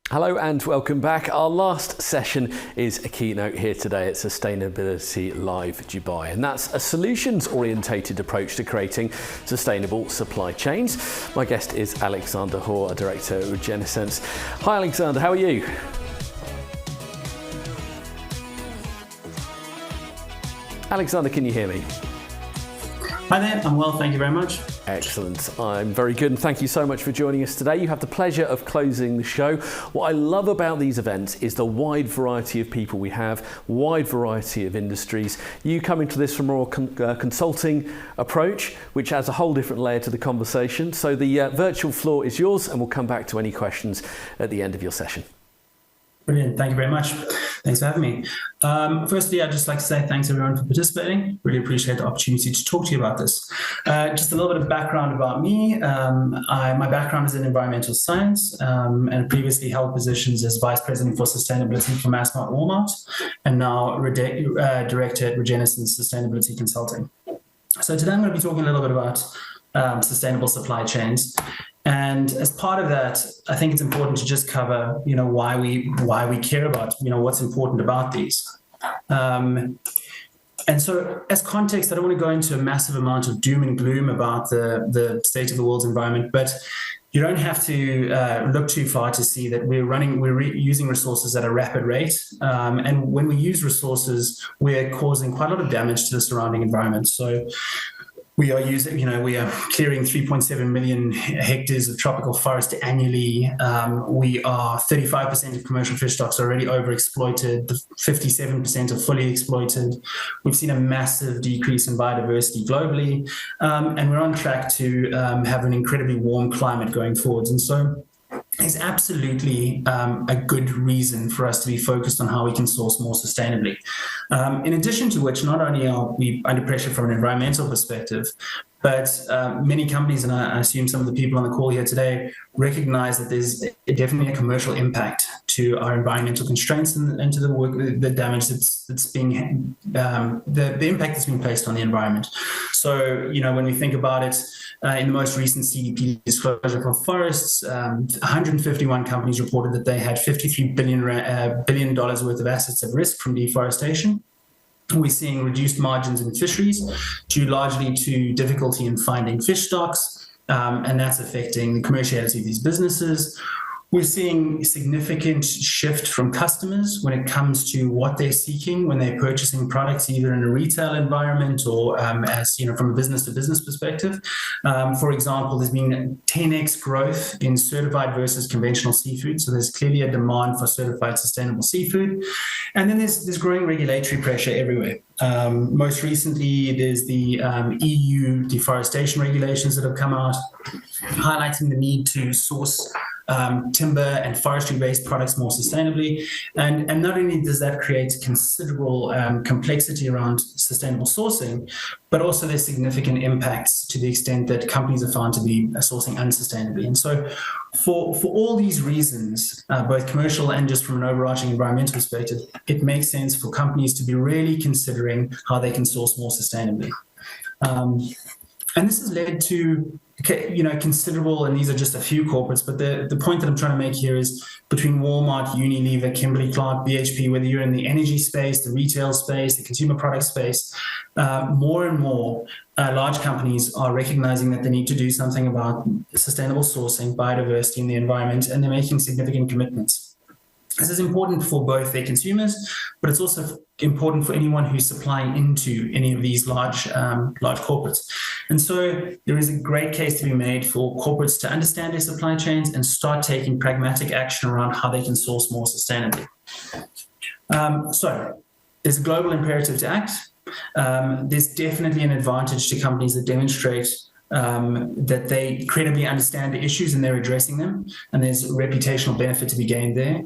Hello and welcome back. Our last session is a keynote here today at Sustainability Live Dubai, and that's a solutions-orientated approach to creating sustainable supply chains. My guest is Alexander Hoare, Director at Regenisense. Hi Alexander, how are you? Alexander, can you hear me? Hi there, I'm well, thank you very much. Excellent, I'm very good, and thank you so much for joining us today. You have the pleasure of closing the show. What I love about these events is the wide variety of people we have, wide variety of industries. You come into this from a more consulting approach, which adds a whole different layer to the conversation. So the virtual floor is yours, and we'll come back to any questions at the end of your session. Brilliant, thank you very much. Thanks for having me. Firstly, I'd just like to say thanks everyone for participating. Really appreciate the opportunity to talk to you about this. Just a little bit of background about me. My background is in environmental science and previously held positions as Vice President for Sustainability for Massmart Walmart and now Director at Regenisense Sustainability Consulting. So today I'm going to be talking a little bit about sustainable supply chains. And as part of that, I think it's important to just cover, why we care about, what's important about these. And so as context, I don't want to go into a massive amount of doom and gloom about the state of the world's environment, but you don't have to look too far to see that we're using resources at a rapid rate. And when we use resources, we're causing quite a lot of damage to the surrounding environment. So we are clearing 3.7 million hectares of tropical forest annually. We are 35% of commercial fish stocks are already overexploited. 57% are fully exploited. We've seen a massive decrease in biodiversity globally, and we're on track to have an incredibly warm climate going forwards. And so is absolutely a good reason for us to be focused on how we can source more sustainably. In addition to which, not only are we under pressure from an environmental perspective, but many companies, and I assume some of the people on the call here today, recognize that there's definitely a commercial impact to our environmental constraints and to the work, the damage that's being, the impact that's being placed on the environment. So, when we think about it, in the most recent CDP disclosure for forests, 151 companies reported that they had $53 billion worth of assets at risk from deforestation. We're seeing reduced margins in fisheries due largely to difficulty in finding fish stocks, and that's affecting the commerciality of these businesses. We're seeing a significant shift from customers when it comes to what they're seeking when they're purchasing products, either in a retail environment or from a business-to-business perspective. For example, there's been a 10x growth in certified versus conventional seafood. So there's clearly a demand for certified sustainable seafood. And then there's growing regulatory pressure everywhere. Most recently, there's the EU deforestation regulations that have come out, highlighting the need to source timber and forestry-based products more sustainably. And not only does that create considerable complexity around sustainable sourcing, but also there's significant impacts to the extent that companies are found to be sourcing unsustainably. And so for all these reasons, both commercial and just from an overarching environmental perspective, it makes sense for companies to be really considering how they can source more sustainably. And this has led to considerable, and these are just a few corporates, but the point that I'm trying to make here is between Walmart, Unilever, Kimberly-Clark, BHP, whether you're in the energy space, the retail space, the consumer product space, more and more large companies are recognizing that they need to do something about sustainable sourcing, biodiversity, and the environment, and they're making significant commitments. This is important for both their consumers, but it's also important for anyone who's supplying into any of these large corporates. And so there is a great case to be made for corporates to understand their supply chains and start taking pragmatic action around how they can source more sustainably. So there's a global imperative to act. There's definitely an advantage to companies that demonstrate that they credibly understand the issues and they're addressing them, and there's a reputational benefit to be gained there.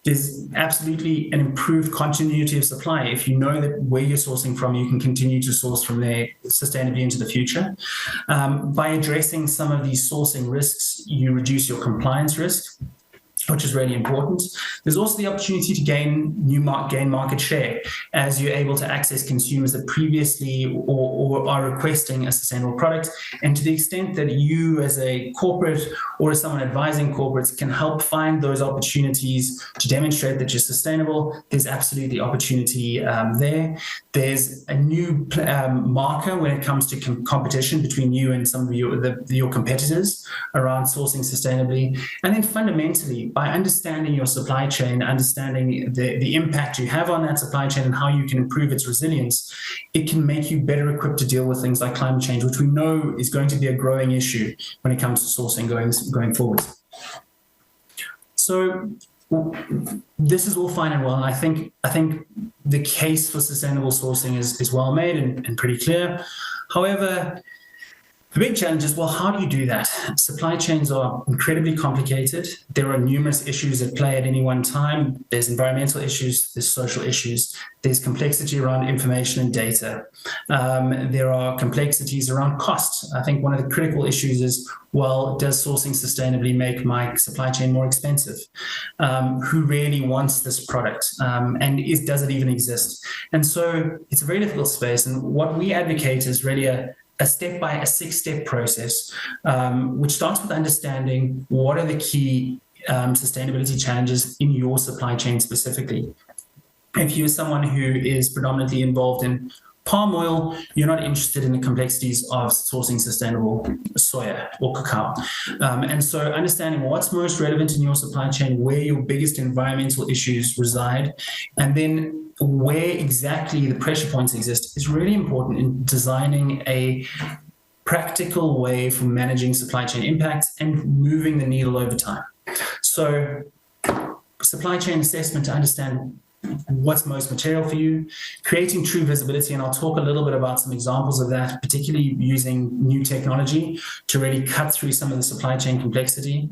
There's absolutely an improved continuity of supply. If you know that where you're sourcing from, you can continue to source from there sustainably into the future. By addressing some of these sourcing risks, you reduce your compliance risk. which is really important. There's also the opportunity to gain market share as you're able to access consumers that previously or are requesting a sustainable product. And to the extent that you as a corporate or as someone advising corporates can help find those opportunities to demonstrate that you're sustainable, there's absolutely opportunity there. There's a new marker when it comes to competition between you and some of your competitors around sourcing sustainably. And then fundamentally, by understanding your supply chain, understanding the impact you have on that supply chain and how you can improve its resilience, it can make you better equipped to deal with things like climate change, which we know is going to be a growing issue when it comes to sourcing going forward. So this is all fine and well, and I think the case for sustainable sourcing is well made and pretty clear. However, the big challenge is, well, how do you do that? Supply chains are incredibly complicated. There are numerous issues at play at any one time. There's environmental issues, there's social issues, there's complexity around information and data. There are complexities around cost. I think one of the critical issues is, well, does sourcing sustainably make my supply chain more expensive? Who really wants this product? And does it even exist? And so it's a very difficult space. And what we advocate is really a 6-step process, which starts with understanding what are the key sustainability challenges in your supply chain specifically. If you're someone who is predominantly involved in palm oil, you're not interested in the complexities of sourcing sustainable soya or cacao. And so understanding what's most relevant in your supply chain, where your biggest environmental issues reside, and then where exactly the pressure points exist is really important in designing a practical way for managing supply chain impacts and moving the needle over time. So supply chain assessment to understand what's most material for you, creating true visibility, and I'll talk a little bit about some examples of that, particularly using new technology to really cut through some of the supply chain complexity,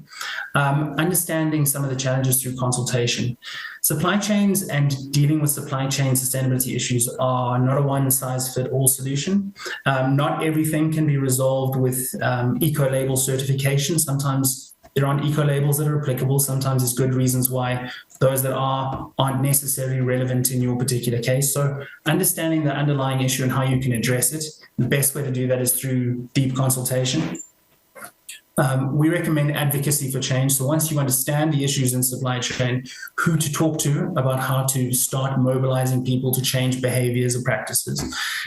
understanding some of the challenges through consultation. Supply chains and dealing with supply chain sustainability issues are not a one-size-fits-all solution. Not everything can be resolved with eco-label certification. Sometimes there aren't eco-labels that are applicable. Sometimes there's good reasons why those that aren't necessarily relevant in your particular case. So understanding the underlying issue and how you can address it, the best way to do that is through deep consultation. We recommend advocacy for change. So once you understand the issues in supply chain, who to talk to about how to start mobilizing people to change behaviors or practices.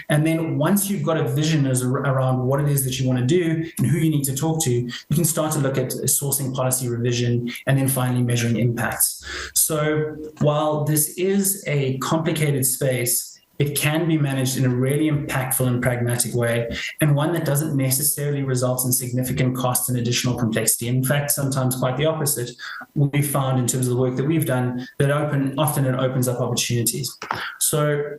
And then once you've got a vision around what it is that you want to do and who you need to talk to, you can start to look at sourcing policy revision and then finally measuring impacts. So while this is a complicated space, it can be managed in a really impactful and pragmatic way, and one that doesn't necessarily result in significant cost and additional complexity. In fact, sometimes quite the opposite. We found in terms of the work that we've done that often it opens up opportunities. So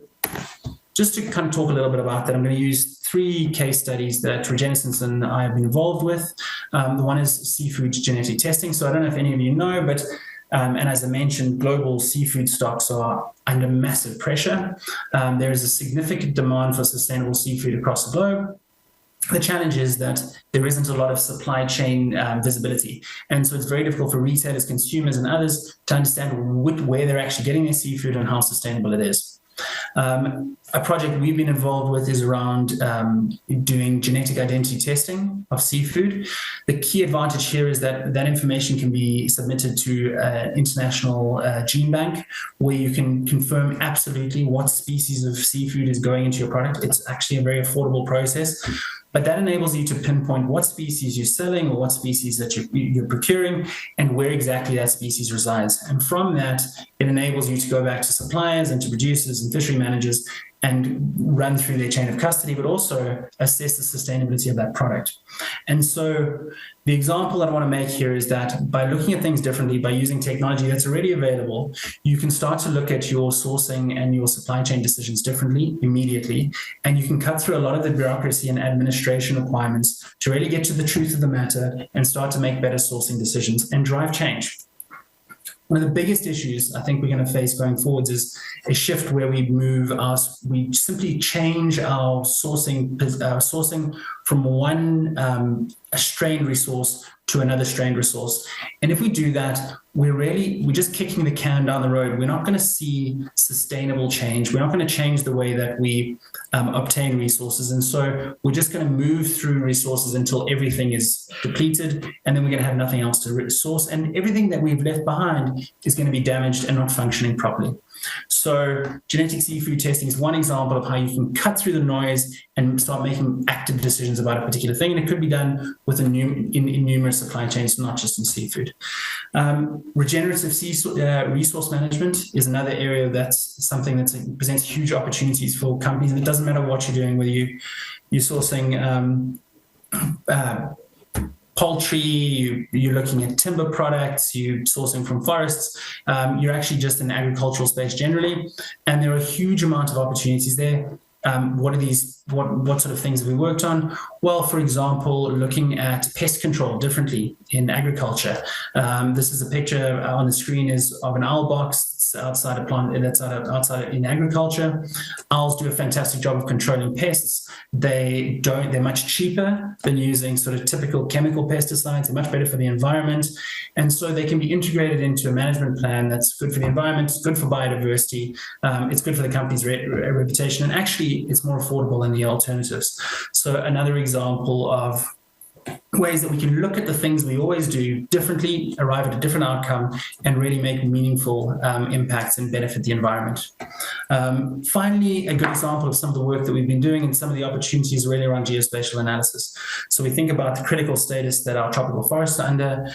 just to kind of talk a little bit about that, I'm going to use 3 case studies that Regenisense and I have been involved with. The one is seafood genetic testing. So I don't know if any of you know, but and as I mentioned, global seafood stocks are under massive pressure. There is a significant demand for sustainable seafood across the globe. The challenge is that there isn't a lot of supply chain visibility. And so it's very difficult for retailers, consumers, and others to understand where they're actually getting their seafood and how sustainable it is. A project we've been involved with is around doing genetic identity testing of seafood. The key advantage here is that that information can be submitted to an international gene bank where you can confirm absolutely what species of seafood is going into your product. It's actually a very affordable process. But that enables you to pinpoint what species you're selling or what species that you're procuring and where exactly that species resides. And from that, it enables you to go back to suppliers and to producers and fishery managers and run through their chain of custody, but also assess the sustainability of that product. And so the example that I want to make here is that by looking at things differently, by using technology that's already available, you can start to look at your sourcing and your supply chain decisions differently immediately. And you can cut through a lot of the bureaucracy and administration requirements to really get to the truth of the matter and start to make better sourcing decisions and drive change. One of the biggest issues I think we're going to face going forwards is a shift where we simply change our sourcing from one a strained resource to another strained resource. And if we do that, we're just kicking the can down the road. We're not going to see sustainable change. We're not going to change the way that we obtain resources. And so we're just going to move through resources until everything is depleted, and then we're going to have nothing else to resource. And everything that we've left behind is going to be damaged and not functioning properly. So genetic seafood testing is one example of how you can cut through the noise and start making active decisions about a particular thing. And it could be done with in numerous supply chains, not just in seafood. Regenerative resource management is another area that's something that presents huge opportunities for companies. And it doesn't matter what you're doing, whether you're sourcing poultry, you're looking at timber products, you're sourcing from forests, you're actually just in the agricultural space generally. And there are a huge amount of opportunities there. What sort of things have we worked on? Well, for example, looking at pest control differently in agriculture. This is a picture on the screen is of an owl box outside in agriculture. Owls do a fantastic job of controlling pests. They're much cheaper than using sort of typical chemical pesticides. They're much better for the environment. And so they can be integrated into a management plan that's good for the environment, it's good for biodiversity, it's good for the company's reputation, and actually it's more affordable than the alternatives. So another example of ways that we can look at the things we always do differently, arrive at a different outcome, and really make meaningful impacts and benefit the environment. Finally, a good example of some of the work that we've been doing and some of the opportunities really around geospatial analysis. So we think about the critical status that our tropical forests are under.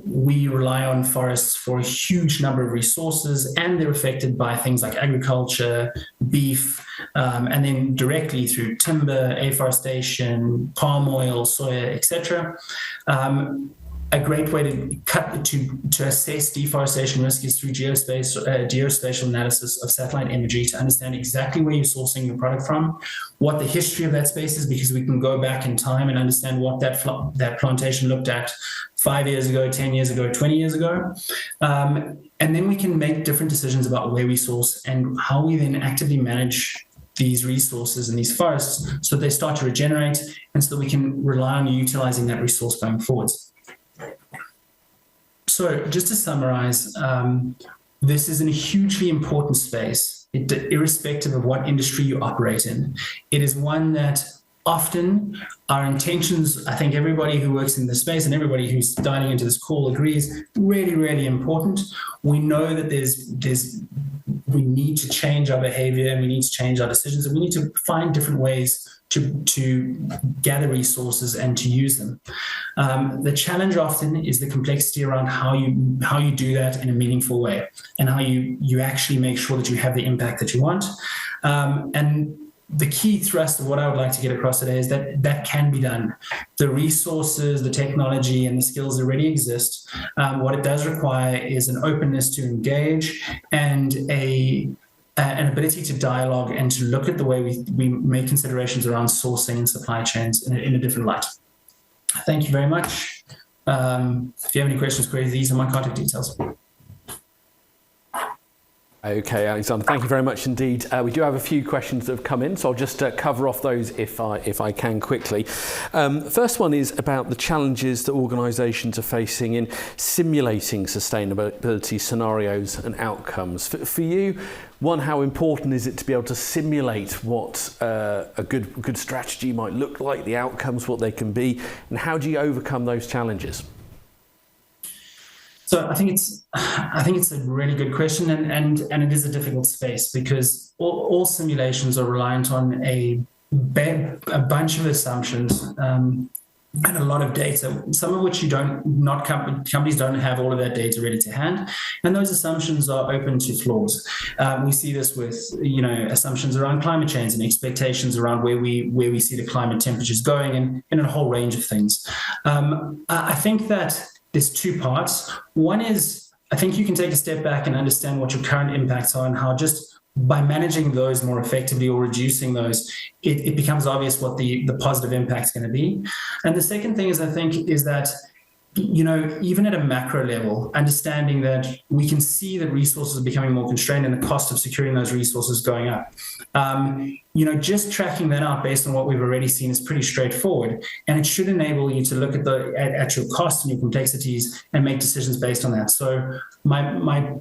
We rely on forests for a huge number of resources, and they're affected by things like agriculture, beef, and then directly through timber, afforestation, palm oil, soya, etc. A great way to assess deforestation risk is through geospatial analysis of satellite imagery to understand exactly where you're sourcing your product from, what the history of that space is, because we can go back in time and understand what that plantation looked at 5 years ago, 10 years ago, 20 years ago. And then we can make different decisions about where we source and how we then actively manage these resources and these forests so that they start to regenerate and so that we can rely on utilizing that resource going forwards. So just to summarize, this is a hugely important space, irrespective of what industry you operate in. It is one that often our intentions, I think everybody who works in this space and everybody who's dialing into this call agrees, really, really important. We know that we need to change our behavior and we need to change our decisions, and we need to find different ways to gather resources and to use them. The challenge often is the complexity around how you do that in a meaningful way and how you actually make sure that you have the impact that you want. And the key thrust of what I would like to get across today is that can be done. The resources, the technology, and the skills already exist. What it does require is an openness to engage and an ability to dialogue and to look at the way we make considerations around sourcing and supply chains in a different light. Thank you very much. If you have any questions, queries, these are my contact details. Okay, Alexander, thank you very much indeed. We do have a few questions that have come in, so I'll just cover off those if I can quickly. First one is about the challenges that organisations are facing in simulating sustainability scenarios and outcomes. For you, one, how important is it to be able to simulate what a good strategy might look like, the outcomes, what they can be, and how do you overcome those challenges? So I think it's a really good question, and it is a difficult space because all simulations are reliant on a bunch of assumptions and a lot of data, some of which companies don't have all of that data ready to hand, and those assumptions are open to flaws. We see this with assumptions around climate change and expectations around where we see the climate temperatures going, and in a whole range of things. I think that there's two parts. One is, I think you can take a step back and understand what your current impacts are and how just by managing those more effectively or reducing those, it becomes obvious what the positive impact is going to be. And the second thing is, I think, is that even at a macro level, understanding that we can see that resources are becoming more constrained and the cost of securing those resources going up. Just tracking that out based on what we've already seen is pretty straightforward, and it should enable you to look at your costs and your complexities and make decisions based on that. So my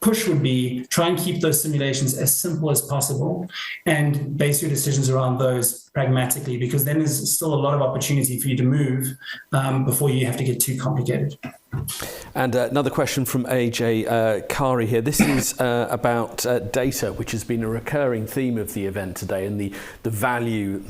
push would be try and keep those simulations as simple as possible and base your decisions around those pragmatically, because then there's still a lot of opportunity for you to move before you have to get too complicated. And another question from AJ Kari here. This is about data, which has been a recurring theme of the event today, and the value,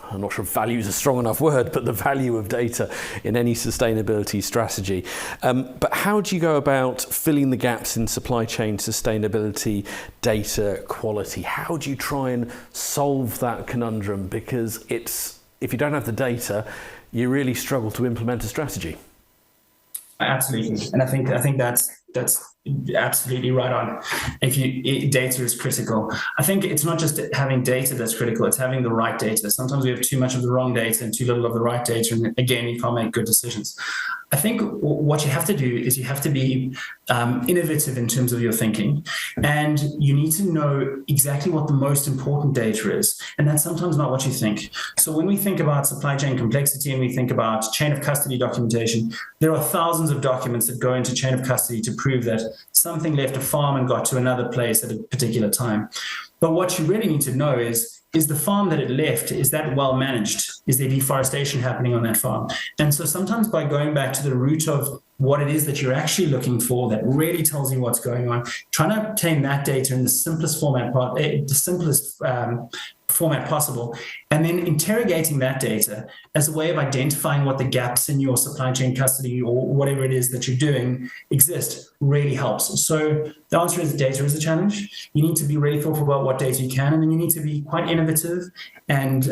I'm not sure if value is a strong enough word, but the value of data in any sustainability strategy. But how do you go about filling the gaps in supply chain sustainability, data quality? How do you try and solve that conundrum? Because if you don't have the data, you really struggle to implement a strategy. Absolutely, and I think that's absolutely right on. Data is critical. I think it's not just having data that's critical; it's having the right data. Sometimes we have too much of the wrong data and too little of the right data, and again, you can't make good decisions. I think what you have to do is you have to be innovative in terms of your thinking, and you need to know exactly what the most important data is, and that's sometimes not what you think. So when we think about supply chain complexity and we think about chain of custody documentation, there are thousands of documents that go into chain of custody to prove that something left a farm and got to another place at a particular time. But what you really need to know is the farm that it left, is that well managed? Is there deforestation happening on that farm? And so sometimes by going back to the root of what it is that you're actually looking for that really tells you what's going on, trying to obtain that data in the simplest format possible, and then interrogating that data as a way of identifying what the gaps in your supply chain custody or whatever it is that you're doing exist really helps. So the answer is data is a challenge. You need to be really thoughtful about what data you can, and then you need to be quite innovative and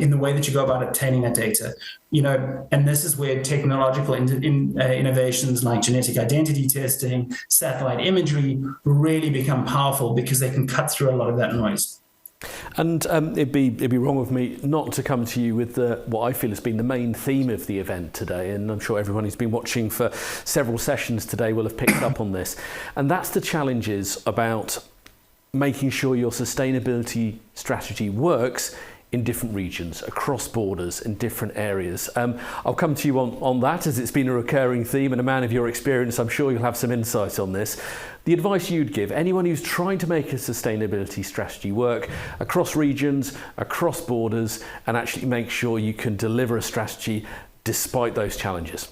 in the way that you go about obtaining that data. And this is where technological innovations like genetic identity testing, satellite imagery really become powerful because they can cut through a lot of that noise. And it'd be wrong of me not to come to you with what I feel has been the main theme of the event today, and I'm sure everyone who's been watching for several sessions today will have picked up on this, and that's the challenges about making sure your sustainability strategy works in different regions, across borders, in different areas. I'll come to you on that, as it's been a recurring theme, and a man of your experience, I'm sure you'll have some insight on this. The advice you'd give anyone who's trying to make a sustainability strategy work across regions, across borders, and actually make sure you can deliver a strategy despite those challenges.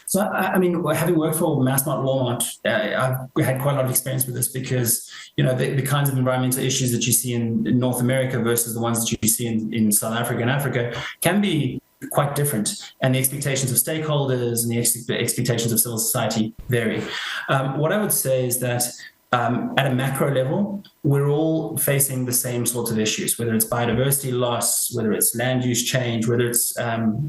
So, having worked for Massmart Walmart, I've had quite a lot of experience with this because, the kinds of environmental issues that you see in North America versus the ones that you see in South Africa and Africa can be quite different. And the expectations of stakeholders and the expectations of civil society vary. What I would say is that at a macro level, we're all facing the same sorts of issues, whether it's biodiversity loss, whether it's land use change, whether it's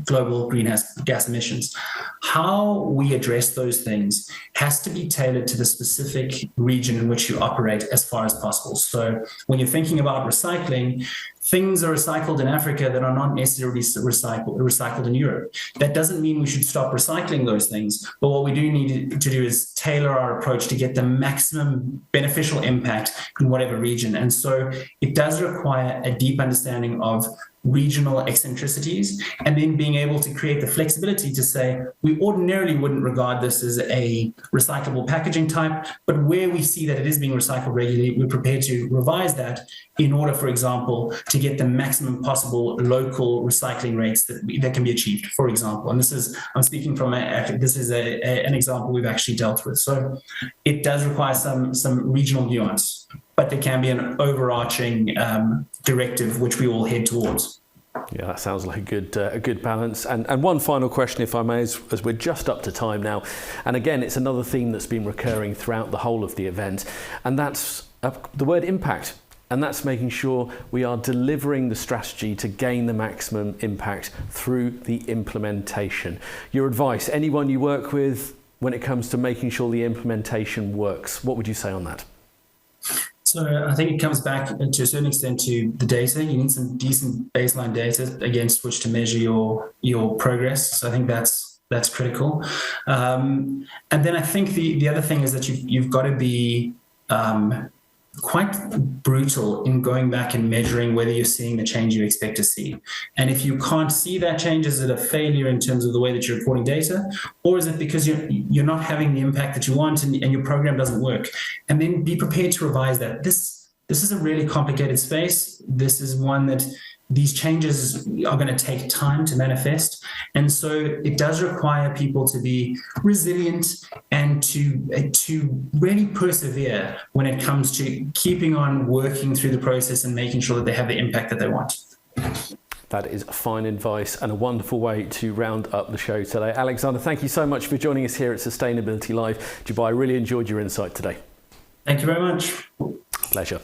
global greenhouse gas emissions. How we address those things has to be tailored to the specific region in which you operate as far as possible. So when you're thinking about recycling, things are recycled in Africa that are not necessarily recycled in Europe. That doesn't mean we should stop recycling those things, but what we do need to do is tailor our approach to get the maximum beneficial impact in whatever region. And so it does require a deep understanding of regional eccentricities, and then being able to create the flexibility to say, we ordinarily wouldn't regard this as a recyclable packaging type, but where we see that it is being recycled regularly, we're prepared to revise that in order, for example, to get the maximum possible local recycling rates that can be achieved, for example. And I'm speaking from an example we've actually dealt with. So it does require some regional nuance, but there can be an overarching directive which we all head towards. Yeah, that sounds like a good balance. And one final question, if I may, as we're just up to time now. And again, it's another theme that's been recurring throughout the whole of the event, and that's the word impact. And that's making sure we are delivering the strategy to gain the maximum impact through the implementation. Your advice, anyone you work with, when it comes to making sure the implementation works, what would you say on that? So I think it comes back to a certain extent to the data. You need some decent baseline data against which to measure your progress. So I think that's critical. And then I think the other thing is that you've got to be quite brutal in going back and measuring whether you're seeing the change you expect to see. And if you can't see that change, is it a failure in terms of the way that you're recording data? Or is it because you're not having the impact that you want and your program doesn't work? And then be prepared to revise that. This is a really complicated space. This is one that these changes are going to take time to manifest. And so it does require people to be resilient and to really persevere when it comes to keeping on working through the process and making sure that they have the impact that they want. That is fine advice and a wonderful way to round up the show today. Alexander, thank you so much for joining us here at Sustainability Live. Dubai, I really enjoyed your insight today. Thank you very much. Pleasure.